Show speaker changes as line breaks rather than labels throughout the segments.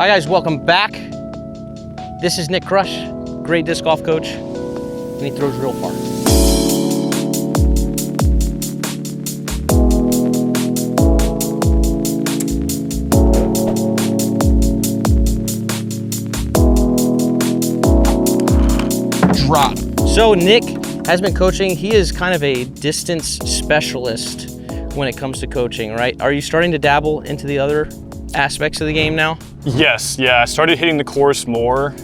Hi guys, welcome back. This is Nick Krush, great disc golf coach, and he throws real far. Drop. So Nick has been coaching. He is kind of a distance specialist when it comes to coaching, right? Are you starting to dabble into the other aspects of the game now?
Yes, yeah, I started hitting the course more,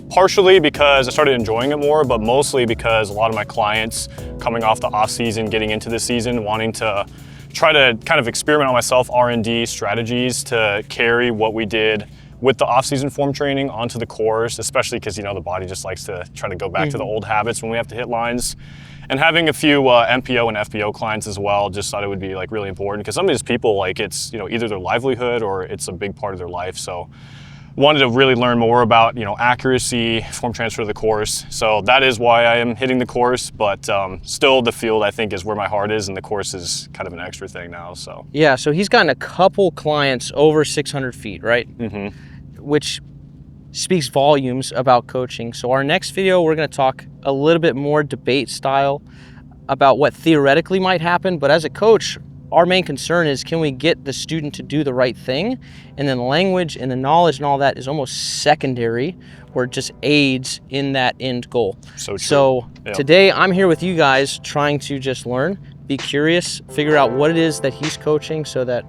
partially because I started enjoying it more, but mostly because a lot of my clients coming off the off season, getting into the season, wanting to try to kind of experiment on myself, R&D strategies to carry what we did with the off-season form training onto the course, especially because, you know, the body just likes to try to go back to the old habits when we have to hit lines. And having a few MPO and FPO clients as well, just thought it would be like really important because some of these people, like it's, you know, either their livelihood or it's a big part of their life. So wanted to really learn more about, you know, accuracy, form transfer to the course. So that is why I am hitting the course, but still the field I think is where my heart is, and the course is kind of an extra thing now, so.
Yeah, so he's gotten a couple clients over 600 feet, right? Which speaks volumes about coaching. So our next video, we're gonna talk a little bit more debate style about what theoretically might happen, but as a coach, our main concern is, can we get the student to do the right thing? And then language and the knowledge and all that is almost secondary, or it just aids in that end goal.
So true.
So today I'm here with you guys trying to just learn, be curious, figure out what it is that he's coaching so that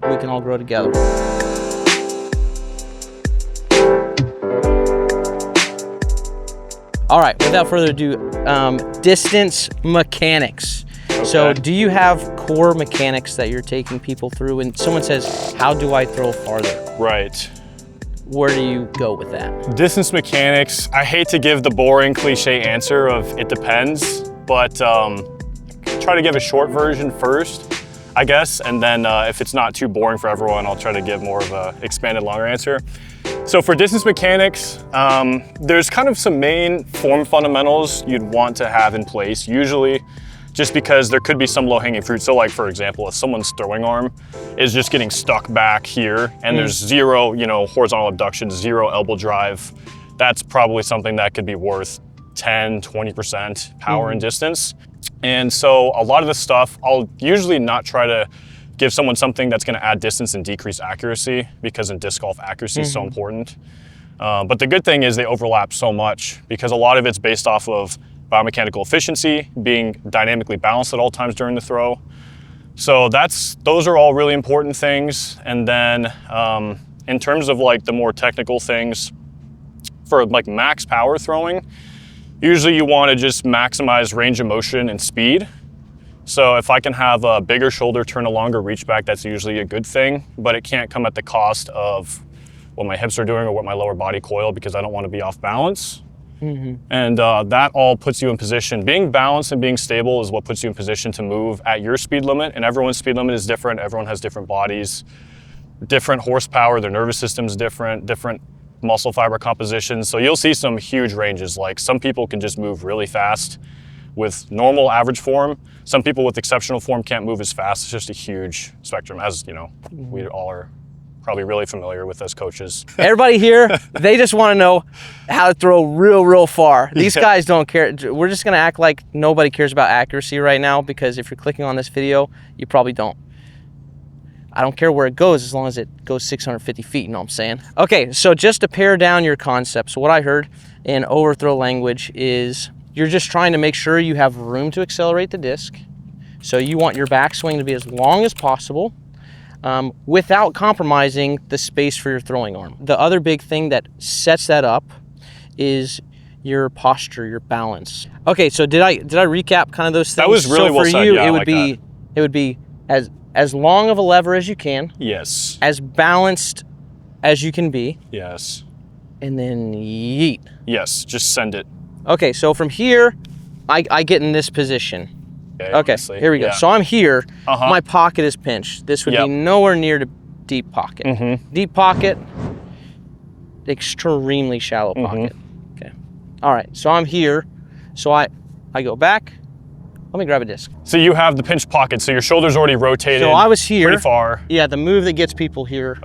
we can all grow together. All right, without further ado, distance mechanics.
Okay.
So do you have core mechanics that you're taking people through? And someone says, how do I throw farther?
Right.
Where do you go with that?
Distance mechanics, I hate to give the boring cliche answer of it depends, but try to give a short version first, I guess, and then if it's not too boring for everyone, I'll try to give more of a expanded, longer answer. So for distance mechanics, there's kind of some main form fundamentals you'd want to have in place, usually just because there could be some low-hanging fruit. So like, for example, if someone's throwing arm is just getting stuck back here and there's zero, you know, horizontal abduction, zero elbow drive, that's probably something that could be worth 10, 20% power and distance. And so a lot of the stuff, I'll usually not try to give someone something that's gonna add distance and decrease accuracy, because in disc golf, accuracy is so important. But the good thing is they overlap so much, because a lot of it's based off of biomechanical efficiency, being dynamically balanced at all times during the throw. So those are all really important things. And then in terms of like the more technical things, for like max power throwing, usually you wanna just maximize range of motion and speed. So if I can have a bigger shoulder turn, a longer reach back, that's usually a good thing, but it can't come at the cost of what my hips are doing or what my lower body coil, because I don't want to be off balance. And that all puts you in position. Being balanced and being stable is what puts you in position to move at your speed limit, and everyone's speed limit is different. Everyone has different bodies, different horsepower, their nervous system's different muscle fiber compositions. So you'll see some huge ranges. Like some people can just move really fast with normal average form. Some people with exceptional form can't move as fast. It's just a huge spectrum, as you know, we all are probably really familiar with as coaches.
Everybody here, they just want to know how to throw real far. These guys don't care. We're just gonna act like nobody cares about accuracy right now, because if you're clicking on this video, you probably don't. I don't care where it goes as long as it goes 650 feet, you know what I'm saying? Okay, so just to pare down your concepts, so what I heard in overthrow language is you're just trying to make sure you have room to accelerate the disc. So you want your backswing to be as long as possible without compromising the space for your throwing arm. The other big thing that sets that up is your posture, your balance. Okay, so did I recap kind of those things?
That was really well said.
So for you,
yeah,
it would be as long of a lever as you can.
Yes.
As balanced as you can be.
Yes.
And then yeet.
Yes, just send it.
Okay, so from here, I get in this position. Okay, here we go.
Yeah.
So I'm here, my pocket is pinched. This would be nowhere near the deep pocket. Deep pocket, extremely shallow pocket. Okay, all right, so I'm here. So I go back, Let me grab a disc.
So you have the pinch pocket, so your shoulder's already rotated.
So I was here.
Pretty far.
Yeah, the move that gets people here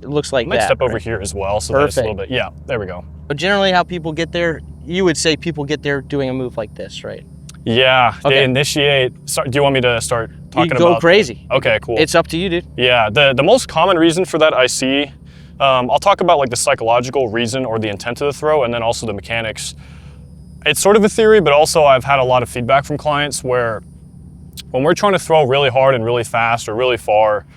looks like
I might
that.
step over here as well, so that's a little bit, yeah, there we go.
But generally how people get there, you would say people get there doing a move like this, right?
Yeah, they initiate. Do you want me to start talking about?
You go crazy.
Okay, cool.
It's up to you, dude.
Yeah, the most common reason for that I see, I'll talk about like the psychological reason or the intent of the throw, and then also the mechanics. It's sort of a theory, but also I've had a lot of feedback from clients where when we're trying to throw really hard and really fast or really far,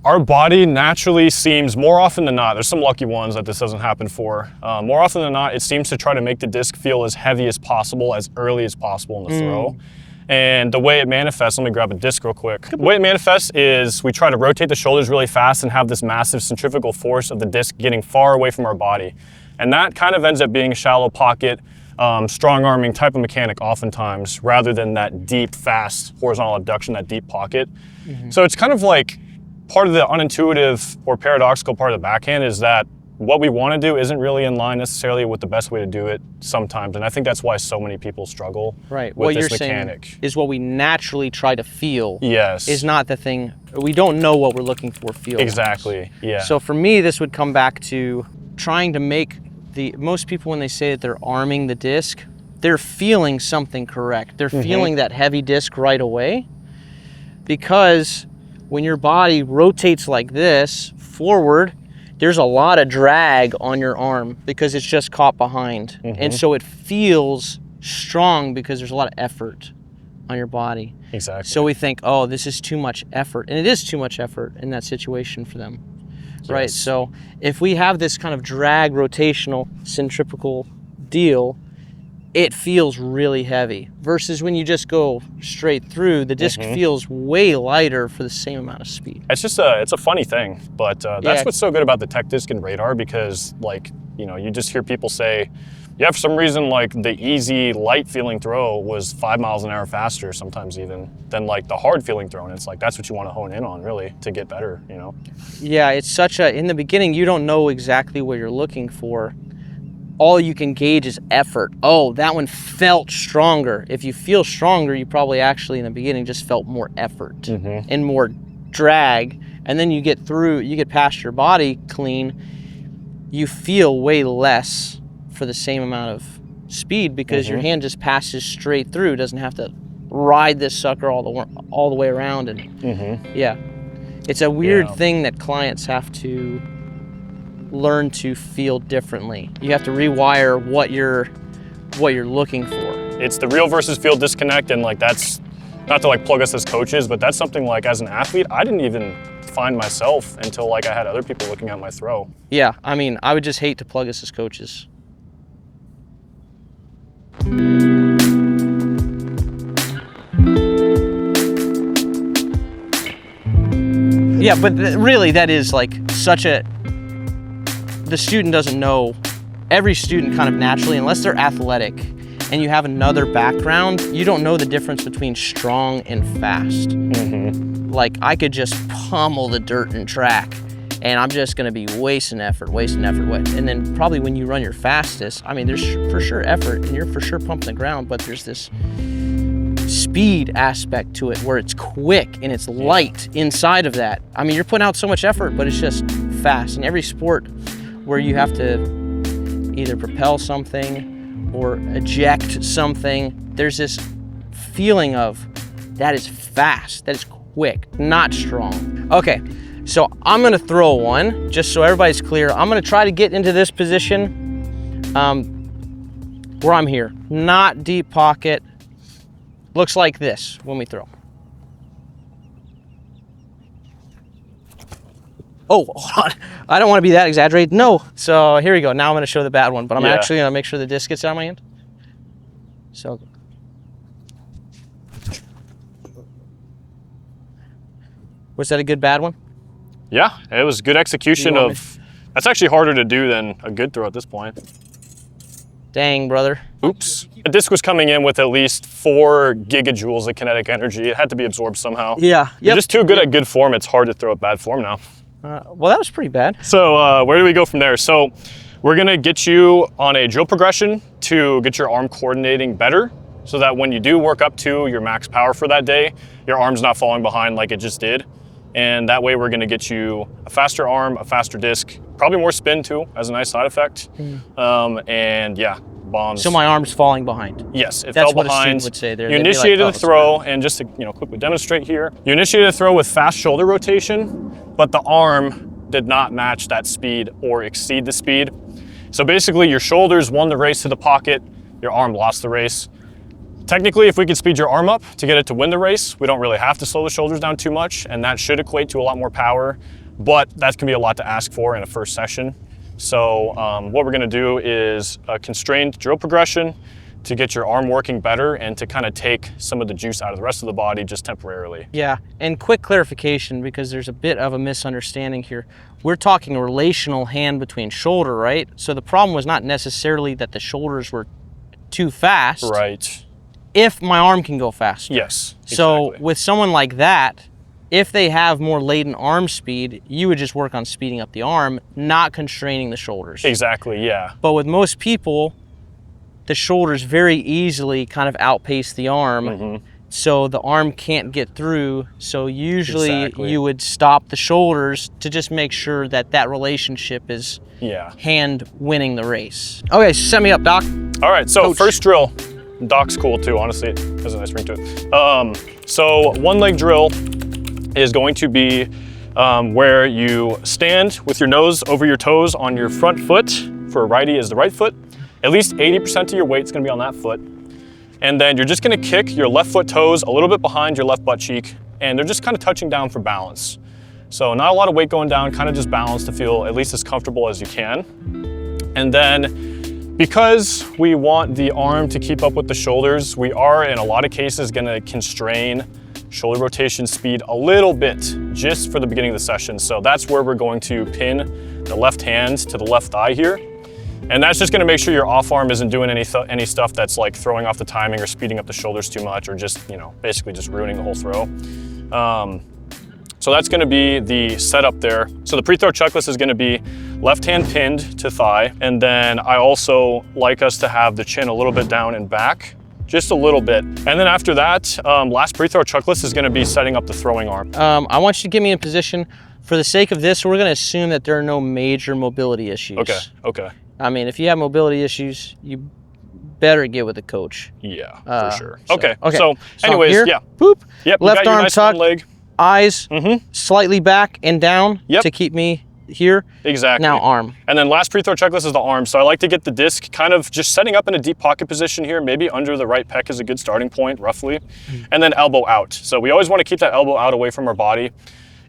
our body naturally seems, more often than not, there's some lucky ones that this doesn't happen for, more often than not, it seems to try to make the disc feel as heavy as possible, as early as possible in the throw. And the way it manifests, let me grab a disc real quick. The way it manifests is we try to rotate the shoulders really fast and have this massive centrifugal force of the disc getting far away from our body. And that kind of ends up being a shallow pocket, strong arming type of mechanic oftentimes, rather than that deep, fast horizontal abduction, that deep pocket. So it's kind of like part of the unintuitive or paradoxical part of the backhand is that what we want to do isn't really in line necessarily with the best way to do it sometimes. And I think that's why so many people struggle with
what
this
you're
mechanic.
Saying is what we naturally try to feel is not the thing. We don't know what we're looking for feel.
Exactly, yeah.
So for me, this would come back to trying to make most people when they say that they're arming the disc, they're feeling something correct. They're feeling that heavy disc right away, because when your body rotates like this forward, there's a lot of drag on your arm because it's just caught behind. And so it feels strong because there's a lot of effort on your body.
Exactly.
So we think, oh, this is too much effort. And it is too much effort in that situation for them. Right, so if we have this kind of drag rotational centrifugal deal, it feels really heavy. Versus when you just go straight through, the disc feels way lighter for the same amount of speed.
It's just it's a funny thing, but that's what's so good about the tech disc and radar, because like, you know, you just hear people say, yeah, for some reason, like the easy, light feeling throw was 5 miles an hour faster, sometimes even, than like the hard feeling throw. And it's like, that's what you want to hone in on really to get better, you know?
Yeah, it's such a, in the beginning, you don't know exactly what you're looking for. All you can gauge is effort. Oh, that one felt stronger. If you feel stronger, you probably actually in the beginning just felt more effort and more drag. And then you get through, you get past your body clean, you feel way less for the same amount of speed because your hand just passes straight through. It doesn't have to ride this sucker all the way around. And yeah, it's a weird thing that clients have to learn to feel differently. You have to rewire what you're looking for.
It's the real versus feel disconnect, and like that's not to like plug us as coaches, but that's something like as an athlete, I didn't even find myself until like I had other people looking at my throw.
Yeah, I mean, I would just hate to plug us as coaches. Yeah, but really that is like such a, the student doesn't know, every student kind of naturally, unless they're athletic and you have another background, you don't know the difference between strong and fast. Like I could just pummel the dirt and track and I'm just gonna be wasting effort. And then probably when you run your fastest, I mean, there's for sure effort and you're for sure pumping the ground, but there's this speed aspect to it where it's quick and it's light inside of that. I mean, you're putting out so much effort, but it's just fast. In every sport where you have to either propel something or eject something, there's this feeling of that is fast, that is quick, not strong. Okay, so I'm gonna throw one, just so everybody's clear. I'm gonna try to get into this position where I'm here. Not deep pocket. Looks like this when we throw. Oh, hold on. I don't want to be that exaggerated. No. So here we go. Now I'm going to show the bad one, but I'm actually going to make sure the disc gets out of my hand. So. Was that a good bad one?
Yeah, it was good execution of, that's actually harder to do than a good throw at this point.
Dang, brother.
Oops. The disc was coming in with at least 4 gigajoules of kinetic energy. It had to be absorbed somehow.
Yeah.
You're just too good at good form. It's hard to throw at bad form now.
Well, that was pretty bad.
So where do we go from there? So we're gonna get you on a drill progression to get your arm coordinating better. so that when you do work up to your max power for that day, your arm's not falling behind like it just did. And that way we're gonna get you a faster arm, a faster disc, probably more spin too, as a nice side effect. And yeah, bombs.
So my arm's falling behind.
Yes, it
That's
fell
what
behind.
a student would say.
You initiated the throw, and just to quickly demonstrate here, you initiated the throw with fast shoulder rotation, but the arm did not match that speed or exceed the speed. So basically your shoulders won the race to the pocket, your arm lost the race. Technically, if we could speed your arm up to get it to win the race, we don't really have to slow the shoulders down too much, and that should equate to a lot more power, but that can be a lot to ask for in a first session. So what we're gonna do is a constrained drill progression to get your arm working better and to kind of take some of the juice out of the rest of the body just temporarily.
Yeah, and quick clarification, because there's a bit of a misunderstanding here. We're talking a relational hand between shoulder, right? So the problem was not necessarily that the shoulders were too fast.
Right.
If my arm can go faster.
Yes,
So
exactly.
with someone like that, if they have more latent arm speed, you would just work on speeding up the arm, not constraining the shoulders.
Exactly, yeah.
But with most people, the shoulders very easily kind of outpace the arm. So the arm can't get through. So usually you would stop the shoulders to just make sure that that relationship is hand winning the race. Okay, set me up, Doc.
All right, so
Coach.
first drill. Doc's cool too, honestly. It has a nice ring to it. So one leg drill is going to be where you stand with your nose over your toes on your front foot. For a righty is the right foot. At least 80% of your weight's gonna be on that foot. And then you're just gonna kick your left foot toes a little bit behind your left butt cheek, and they're just kind of touching down for balance. So not a lot of weight going down, kind of just balance to feel at least as comfortable as you can. And then because we want the arm to keep up with the shoulders, we are in a lot of cases gonna constrain shoulder rotation speed a little bit just for the beginning of the session. So that's where we're going to pin the left hand to the left thigh here. And that's just gonna make sure your off arm isn't doing any stuff that's like throwing off the timing or speeding up the shoulders too much, or just, basically just ruining the whole throw. So that's gonna be the setup there. So the pre-throw checklist is gonna be left hand pinned to thigh. And then I also like us to have the chin a little bit down and back, just a little bit. And then after that, last pre-throw checklist is gonna be setting up the throwing arm.
I want you to get me in position. For the sake of this, we're gonna assume that there are no major mobility issues.
Okay.
I mean, if you have mobility issues, you better get with a coach.
Yeah, for sure.
So,
okay. So anyways,
here,
yeah.
Boop.
Yep,
Left
you got your
arm
nice
tucked,
leg.
eyes slightly back and down to keep me here.
Exactly.
Now arm.
And then last pre-throw checklist is the arm. So I like to get the disc kind of just setting up in a deep pocket position here, maybe under the right pec is a good starting point, roughly. And then elbow out. So we always want to keep that elbow out away from our body.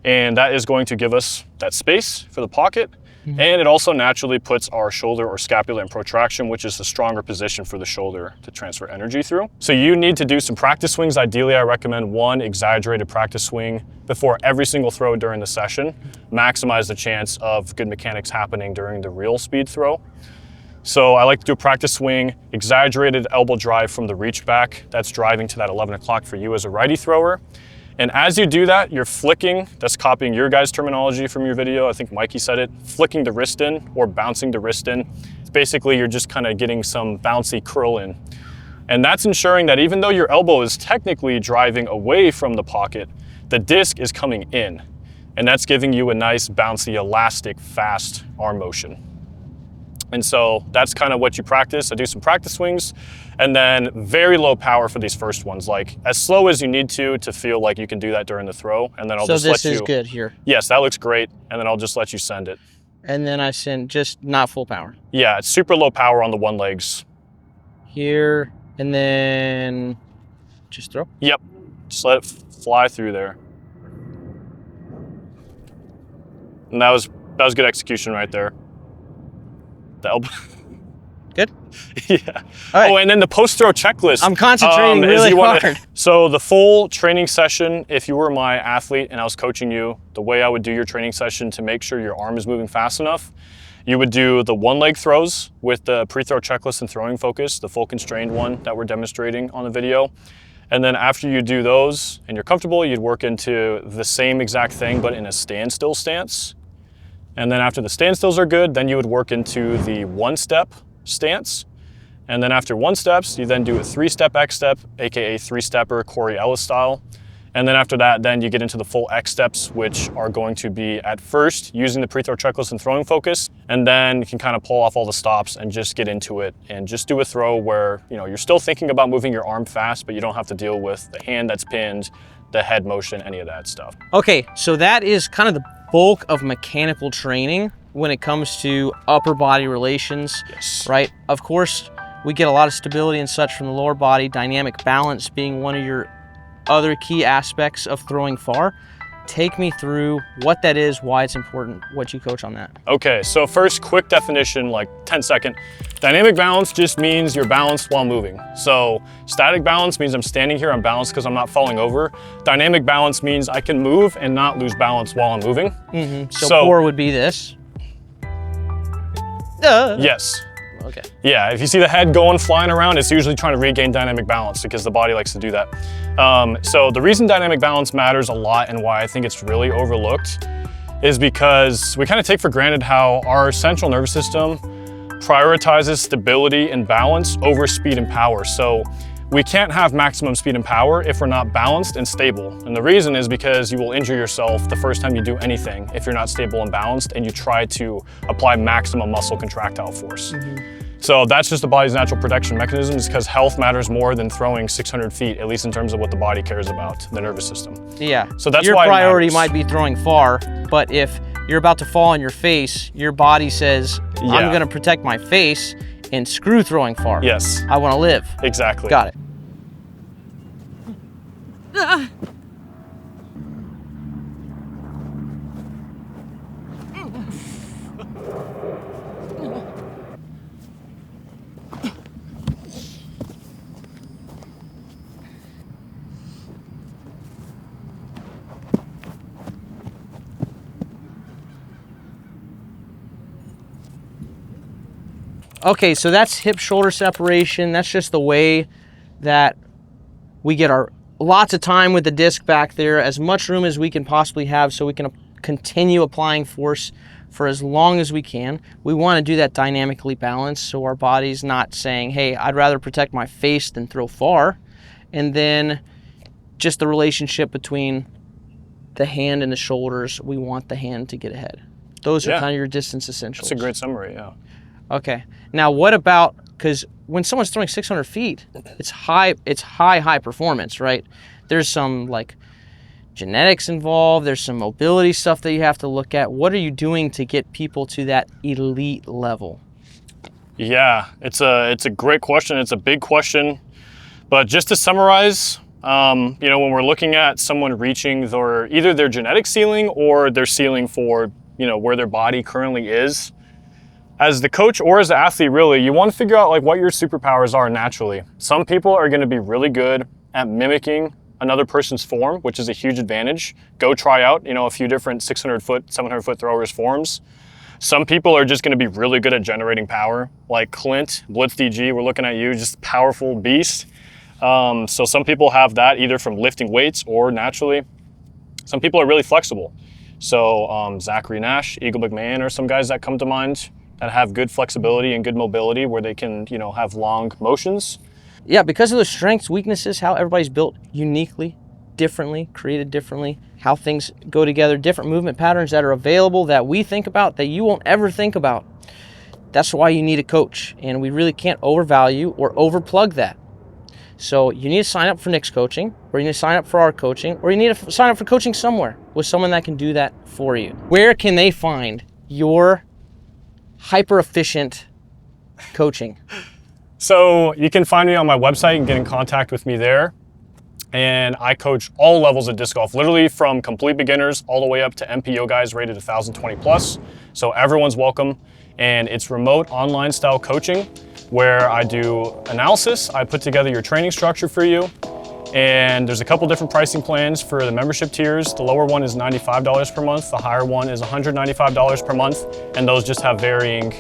And that is going to give us that space for the pocket. And it also naturally puts our shoulder or scapula in protraction, which is the stronger position for the shoulder to transfer energy through. So you need to do some practice swings. Ideally, I recommend one exaggerated practice swing before every single throw during the session. Maximize the chance of good mechanics happening during the real speed throw. So I like to do a practice swing, exaggerated elbow drive from the reach back. That's driving to that 11 o'clock for you as a righty thrower. And as you do that, you're flicking, that's copying your guys' terminology from your video, I think Mikey said it, flicking the wrist in or bouncing the wrist in. It's basically you're just kind of getting some bouncy curl in. And that's ensuring that even though your elbow is technically driving away from the pocket, the disc is coming in. And that's giving you a nice bouncy, elastic, fast arm motion. And so that's kind of what you practice. I do some practice swings and then very low power for these first ones, like as slow as you need to feel like you can do that during the throw. And then I'll just let you. So
this is good here.
Yes, that looks great. And then I'll just let you send it.
And then I send just not full power.
Yeah, it's super low power on the one legs.
Here, and then just throw.
Yep, just let it fly through there. And that was good execution right there. The elbow.
Good?
Yeah. Right. Oh, and then the post-throw checklist.
I'm concentrating really hard.
So the full training session, if you were my athlete and I was coaching you, the way I would do your training session to make sure your arm is moving fast enough, you would do the one leg throws with the pre-throw checklist and throwing focus, the full constrained one that we're demonstrating on the video. And then after you do those and you're comfortable, you'd work into the same exact thing, but in a standstill stance. And then after the standstills are good, then you would work into the one-step stance. And then after 1 steps, you then do a 3-step X step, AKA 3-stepper, Corey Ellis style. And then after that, then you get into the full X steps, which are going to be at first using the pre-throw checklist and throwing focus. And then you can kind of pull off all the stops and just get into it and just do a throw where, you know, you're still thinking about moving your arm fast, but you don't have to deal with the hand that's pinned, the head motion, any of that stuff.
Okay, so that is kind of the bulk of mechanical training when it comes to upper body relations,
Yes.
right? Of course, we get a lot of stability and such from the lower body, dynamic balance being one of your other key aspects of throwing far. Take me through what that is, why it's important, what you coach on that.
Okay, so first, quick definition, like 10-second. Dynamic balance just means you're balanced while moving. So static balance means I'm standing here, I'm balanced because I'm not falling over. Dynamic balance means I can move and not lose balance while I'm moving.
So core would be this.
Yes.
Okay.
Yeah, if you see the head going flying around, it's usually trying to regain dynamic balance because the body likes to do that. So the reason dynamic balance matters a lot and why I think it's really overlooked is because we kind of take for granted how our central nervous system prioritizes stability and balance over speed and power. So we can't have maximum speed and power if we're not balanced and stable. And the reason is because you will injure yourself the first time you do anything if you're not stable and balanced and you try to apply maximum muscle contractile force. So that's just the body's natural protection mechanism, is because health matters more than throwing 600 feet, at least in terms of what the body cares about, the nervous system.
Yeah,
so that's
your
why
priority might be throwing far, but if you're about to fall on your face, your body says, I'm gonna protect my face and screw throwing far.
Yes.
I wanna live.
Exactly.
Got it. Okay, so that's hip shoulder separation. That's just the way that we get our lots of time with the disc back there, as much room as we can possibly have so we can continue applying force for as long as we can. We want to do that dynamically balanced so our body's not saying, hey, I'd rather protect my face than throw far. And then just the relationship between the hand and the shoulders, we want the hand to get ahead. Those are kind of your distance essentials.
That's a great summary, yeah.
Okay. Now, what about, because when someone's throwing 600 feet, it's high performance, right? There's some like genetics involved. There's some mobility stuff that you have to look at. What are you doing to get people to that elite level?
Yeah, it's a great question. It's a big question. But just to summarize, you know, when we're looking at someone reaching either their genetic ceiling or their ceiling for, you know, where their body currently is, as the coach or as the athlete, really, you want to figure out like what your superpowers are naturally. Some people are going to be really good at mimicking another person's form, which is a huge advantage. Go try out, you know, a few different 600-foot, 700-foot throwers' forms. Some people are just going to be really good at generating power, like Clint, Blitz DG, we're looking at you, just powerful beast. So some people have that either from lifting weights or naturally. Some people are really flexible. So Zachary Nash, Eagle McMahon are some guys that come to mind that have good flexibility and good mobility where they can, you know, have long motions.
Yeah, because of the strengths, weaknesses, how everybody's built uniquely, differently, created differently, how things go together, different movement patterns that are available that we think about that you won't ever think about. That's why you need a coach, and we really can't overvalue or overplug that. So you need to sign up for Nick's coaching, or you need to sign up for our coaching, or you need to sign up for coaching somewhere with someone that can do that for you. Where can they find your hyper efficient coaching?
So you can find me on my website and get in contact with me there. And I coach all levels of disc golf, literally from complete beginners all the way up to MPO guys rated 1,020 plus. So everyone's welcome. And it's remote online style coaching where I do analysis. I put together your training structure for you. And there's a couple different pricing plans for the membership tiers. The lower one is $95 per month. The higher one is $195 per month. And those just have varying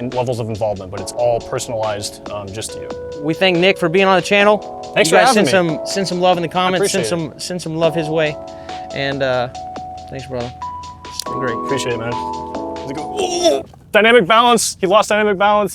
levels of involvement, but it's all personalized just to you.
We thank Nick for being on the channel.
Thanks for having me.
Send some love in the comments.
Send
some love his way. And thanks, brother. It's been great.
Appreciate it, man. Dynamic balance. He lost dynamic balance.